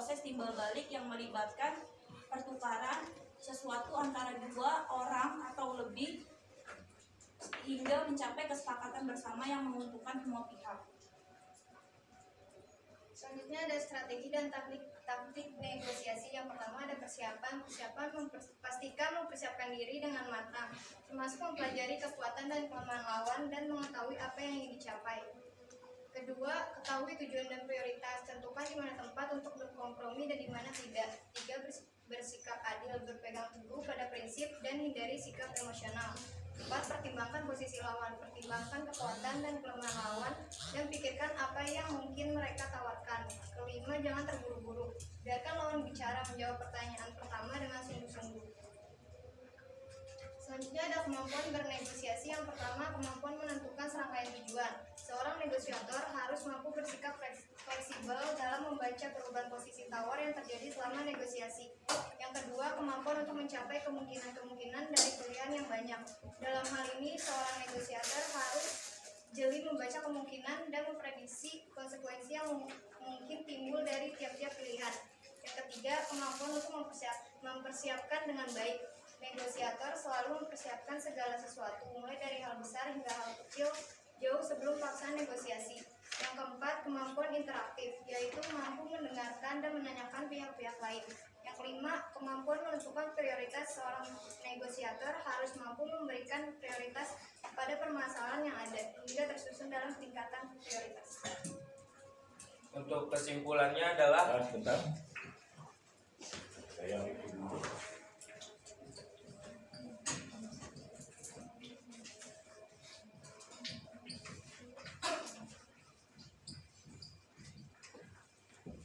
proses timbal balik yang melibatkan pertukaran sesuatu antara dua orang atau lebih hingga mencapai kesepakatan bersama yang menguntungkan semua pihak. Selanjutnya ada strategi dan taktik negosiasi. Yang pertama ada persiapan pastikan mempersiapkan diri dengan matang, termasuk mempelajari kekuatan dan kelemahan lawan dan mengetahui apa yang ingin dicapai. Kedua, ketahui tujuan dan prioritas, tentukan di mana tempat untuk berkompromi dan di mana tidak. Tiga, bersikap adil, berpegang teguh pada prinsip dan hindari sikap emosional. 4. Pertimbangkan posisi lawan, pertimbangkan kekuatan dan kelemahan lawan dan pikirkan apa yang mungkin mereka tawarkan. Kelima, jangan terburu-buru, biarkan lawan bicara, menjawab pertanyaan pertama dengan sungguh-sungguh. Selanjutnya ada kemampuan bernegosiasi. Yang pertama, kemampuan menentukan serangkaian tujuan. Seorang negosiator harus mampu bersikap fleksibel dalam membaca perubahan posisi tawar yang terjadi selama negosiasi. Yang kedua, kemampuan untuk mencapai kemungkinan-kemungkinan dari pilihan yang banyak. Dalam hal ini, seorang negosiator harus jeli membaca kemungkinan dan memprediksi konsekuensi yang mungkin timbul dari tiap-tiap pilihan. Yang ketiga, kemampuan untuk mempersiapkan dengan baik. Negosiator selalu mempersiapkan segala sesuatu, mulai dari hal besar hingga hal kecil, jauh sebelum pelaksanaan negosiasi. Yang keempat, kemampuan interaktif, yaitu mampu mendengarkan dan menanyakan pihak-pihak lain. Yang kelima, kemampuan menentukan prioritas. Seorang negosiator harus mampu memberikan prioritas pada permasalahan yang ada, hingga tersusun dalam tingkatan prioritas. Untuk kesimpulannya adalah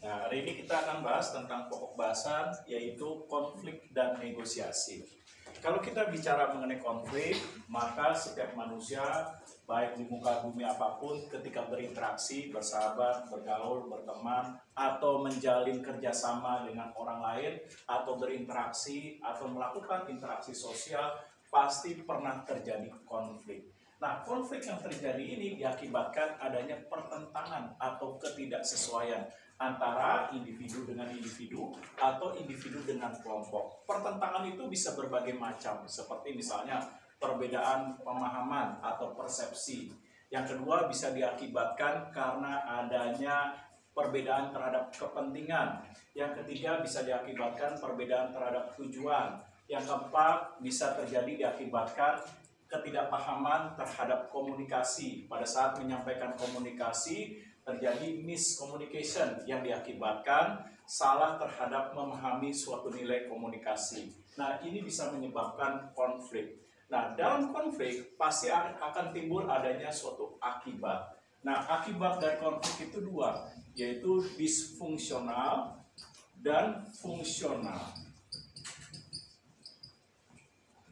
Nah, hari ini kita akan bahas tentang pokok bahasan, yaitu konflik dan negosiasi. Kalau kita bicara mengenai konflik, maka setiap manusia, baik di muka bumi apapun, ketika berinteraksi, bersahabat, bergaul, berteman, atau menjalin kerjasama dengan orang lain, atau berinteraksi, atau melakukan interaksi sosial, pasti pernah terjadi konflik. Nah, konflik yang terjadi ini diakibatkan adanya pertentangan atau ketidaksesuaian antara individu dengan individu atau individu dengan kelompok. Pertentangan itu bisa berbagai macam, seperti misalnya perbedaan pemahaman atau persepsi. Yang kedua bisa diakibatkan karena adanya perbedaan terhadap kepentingan. Yang ketiga bisa diakibatkan perbedaan terhadap tujuan. Yang keempat bisa terjadi diakibatkan ketidakpahaman terhadap komunikasi. Pada saat menyampaikan komunikasi, terjadi miscommunication yang diakibatkan salah terhadap memahami suatu nilai komunikasi. Nah, ini bisa menyebabkan konflik. Nah, dalam konflik pasti akan timbul adanya suatu akibat. Nah, akibat dari konflik itu dua, yaitu disfungsional dan fungsional.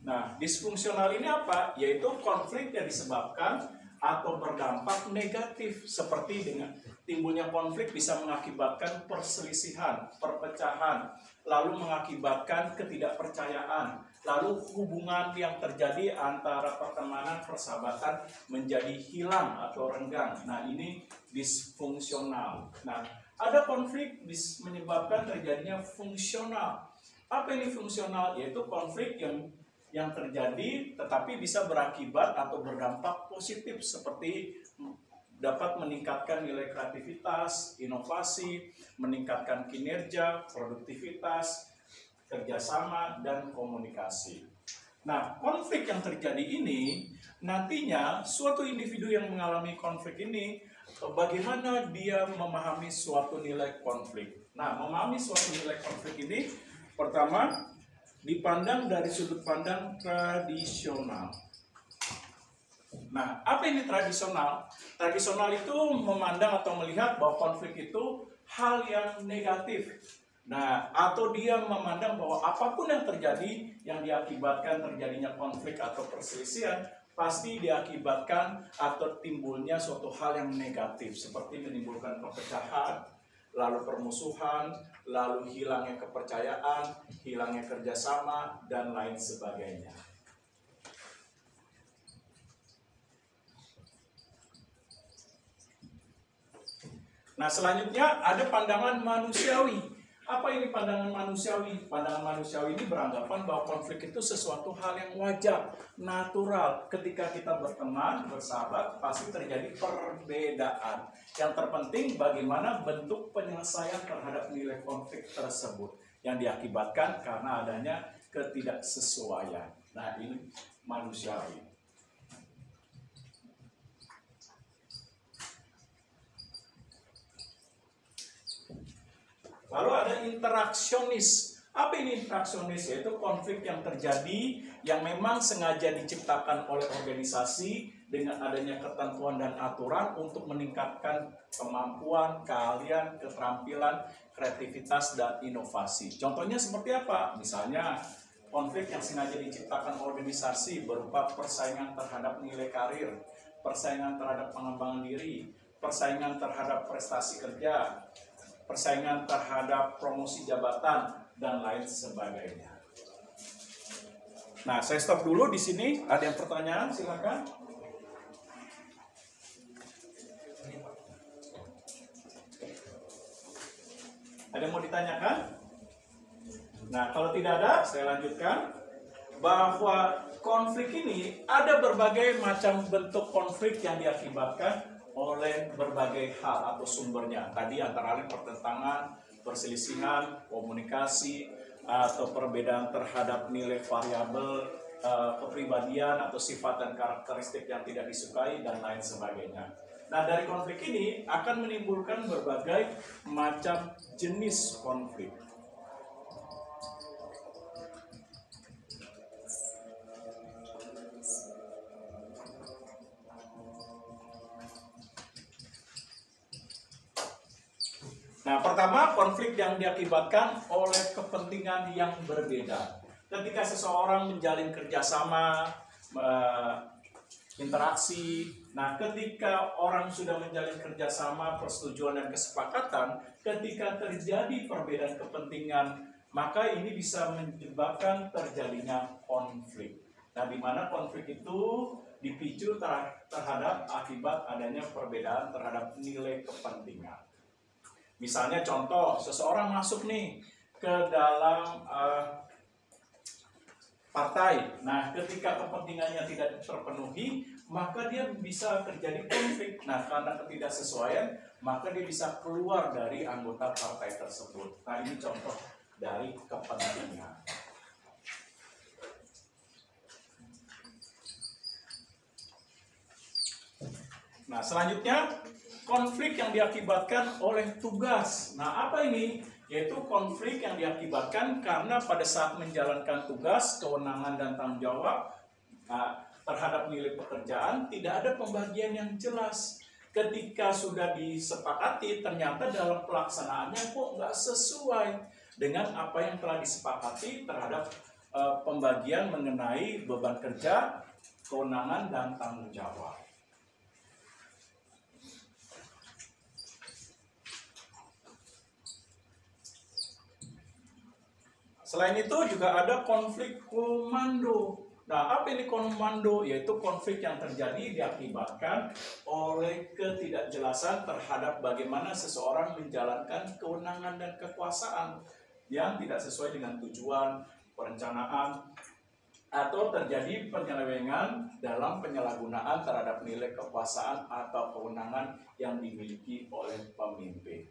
Nah, disfungsional ini apa? Yaitu konflik yang disebabkan atau berdampak negatif, seperti dengan timbulnya konflik bisa mengakibatkan perselisihan, perpecahan, lalu mengakibatkan ketidakpercayaan, lalu hubungan yang terjadi antara pertemanan, persahabatan menjadi hilang atau renggang. Nah, ini disfungsional. Nah, ada konflik menyebabkan terjadinya fungsional. Apa ini fungsional? Yaitu konflik yang terjadi tetapi bisa berakibat atau berdampak positif, seperti dapat meningkatkan nilai kreativitas, inovasi, meningkatkan kinerja, produktivitas, kerjasama, dan komunikasi. Nah, konflik yang terjadi ini nantinya suatu individu yang mengalami konflik ini, bagaimana dia memahami suatu nilai konflik. Nah, memahami suatu nilai konflik ini pertama dipandang dari sudut pandang tradisional. Nah, apa ini tradisional? Tradisional itu memandang atau melihat bahwa konflik itu hal yang negatif. Nah, atau dia memandang bahwa apapun yang terjadi yang diakibatkan terjadinya konflik atau perselisihan pasti diakibatkan atau timbulnya suatu hal yang negatif, seperti menimbulkan perpecahan, lalu permusuhan, lalu hilangnya kepercayaan, hilangnya kerjasama, dan lain sebagainya. Nah, selanjutnya ada pandangan manusiawi. Apa ini pandangan manusiawi? Pandangan manusiawi ini beranggapan bahwa konflik itu sesuatu hal yang wajar, natural. Ketika kita berteman, bersahabat, pasti terjadi perbedaan. Yang terpenting bagaimana bentuk penyelesaian terhadap nilai konflik tersebut yang diakibatkan karena adanya ketidaksesuaian. Nah, ini manusiawi. Lalu ada interaksionis. Apa ini interaksionis? Yaitu konflik yang terjadi yang memang sengaja diciptakan oleh organisasi dengan adanya ketentuan dan aturan untuk meningkatkan kemampuan, keahlian, keterampilan, kreativitas, dan inovasi. Contohnya seperti apa? Misalnya konflik yang sengaja diciptakan organisasi berupa persaingan terhadap nilai karir, persaingan terhadap pengembangan diri, persaingan terhadap prestasi kerja, persaingan terhadap promosi jabatan, dan lain sebagainya. Nah, saya stop dulu di sini. Ada yang pertanyaan? Silakan. Ada yang mau ditanyakan? Nah, kalau tidak ada, saya lanjutkan. Bahwa konflik ini ada berbagai macam bentuk konflik yang diakibatkan oleh berbagai hal atau sumbernya. Tadi antara lain pertentangan, perselisihan, komunikasi, atau perbedaan terhadap nilai variabel, kepribadian atau sifat dan karakteristik yang tidak disukai, dan lain sebagainya. Nah, dari konflik ini akan menimbulkan berbagai macam jenis konflik. Nah, pertama, konflik yang diakibatkan oleh kepentingan yang berbeda. Ketika seseorang menjalin kerjasama, interaksi, nah ketika orang sudah menjalin kerjasama, persetujuan dan kesepakatan, ketika terjadi perbedaan kepentingan, maka ini bisa menyebabkan terjadinya konflik. Nah, di mana konflik itu dipicu terhadap akibat adanya perbedaan terhadap nilai kepentingan. Misalnya contoh, seseorang masuk nih ke dalam partai. Nah, ketika kepentingannya tidak terpenuhi, maka dia bisa terjadi konflik. Nah, karena ketidaksesuaian, maka dia bisa keluar dari anggota partai tersebut. Nah, ini contoh dari kepentingan. Nah, selanjutnya konflik yang diakibatkan oleh tugas. Nah, apa ini? Yaitu konflik yang diakibatkan karena pada saat menjalankan tugas, kewenangan dan tanggung jawab terhadap nilai pekerjaan tidak ada pembagian yang jelas. Ketika sudah disepakati, ternyata dalam pelaksanaannya kok nggak sesuai dengan apa yang telah disepakati terhadap pembagian mengenai beban kerja, kewenangan dan tanggung jawab. Selain itu juga ada konflik komando. Nah, apa ini komando? Yaitu konflik yang terjadi diakibatkan oleh ketidakjelasan terhadap bagaimana seseorang menjalankan kewenangan dan kekuasaan yang tidak sesuai dengan tujuan, perencanaan, atau terjadi penyelewengan dalam penyalahgunaan terhadap nilai kekuasaan atau kewenangan yang dimiliki oleh pemimpin.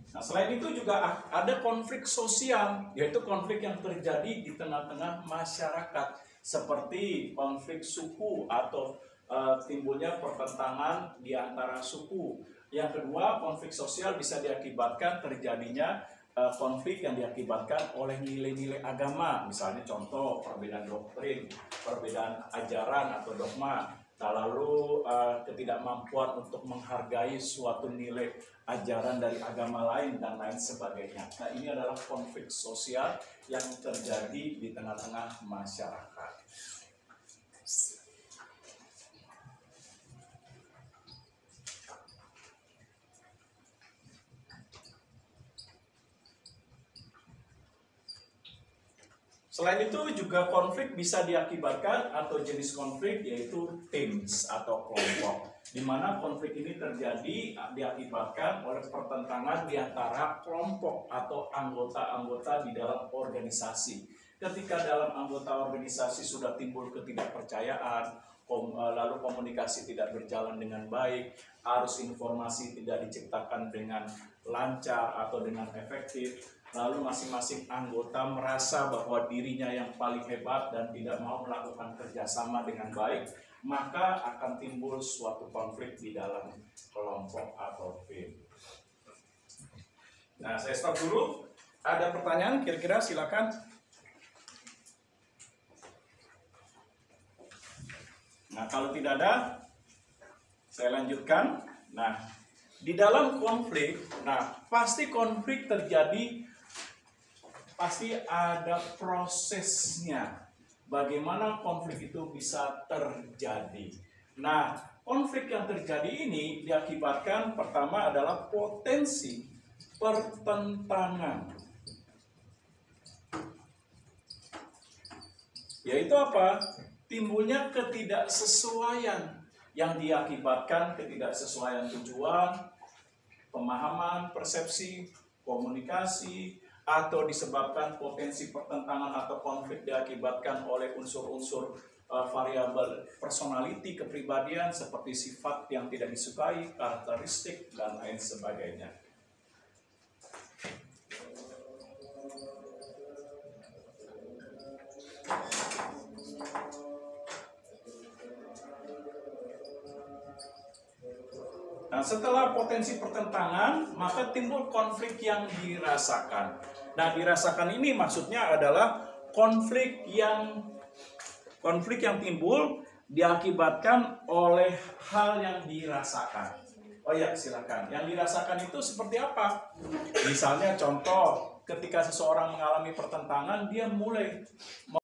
Nah, selain itu juga ada konflik sosial, yaitu konflik yang terjadi di tengah-tengah masyarakat, seperti konflik suku atau timbulnya pertentangan di antara suku. Yang kedua, konflik sosial bisa diakibatkan terjadinya konflik yang diakibatkan oleh nilai-nilai agama, misalnya contoh perbedaan doktrin, perbedaan ajaran atau dogma. Nah, lalu ketidakmampuan untuk menghargai suatu nilai ajaran dari agama lain dan lain sebagainya. Nah, ini adalah konflik sosial yang terjadi di tengah-tengah masyarakat. Selain itu juga konflik bisa diakibatkan atau jenis konflik yaitu teams atau kelompok, di mana konflik ini terjadi diakibatkan oleh pertentangan di antara kelompok atau anggota-anggota di dalam organisasi. Ketika dalam anggota organisasi sudah timbul ketidakpercayaan, lalu komunikasi tidak berjalan dengan baik, arus informasi tidak diciptakan dengan lancar atau dengan efektif, lalu masing-masing anggota merasa bahwa dirinya yang paling hebat dan tidak mau melakukan kerjasama dengan baik, maka akan timbul suatu konflik di dalam kelompok atau tim. Nah, saya stop dulu. Ada pertanyaan kira-kira, silakan. Nah, kalau tidak ada, saya lanjutkan. Nah, di dalam konflik, pasti konflik terjadi, pasti ada prosesnya. Bagaimana konflik itu bisa terjadi? Nah, konflik yang terjadi ini diakibatkan pertama adalah potensi pertentangan. Yaitu apa? Timbulnya ketidaksesuaian yang diakibatkan ketidaksesuaian tujuan, pemahaman, persepsi, komunikasi, atau disebabkan potensi pertentangan atau konflik diakibatkan oleh unsur-unsur variabel personality, kepribadian seperti sifat yang tidak disukai, karakteristik, dan lain sebagainya. Nah, setelah potensi pertentangan, maka timbul konflik yang dirasakan. Nah, dirasakan ini maksudnya adalah konflik yang timbul diakibatkan oleh hal yang dirasakan. Oh ya, silakan. Yang dirasakan itu seperti apa? Misalnya contoh, ketika seseorang mengalami pertentangan, dia mulai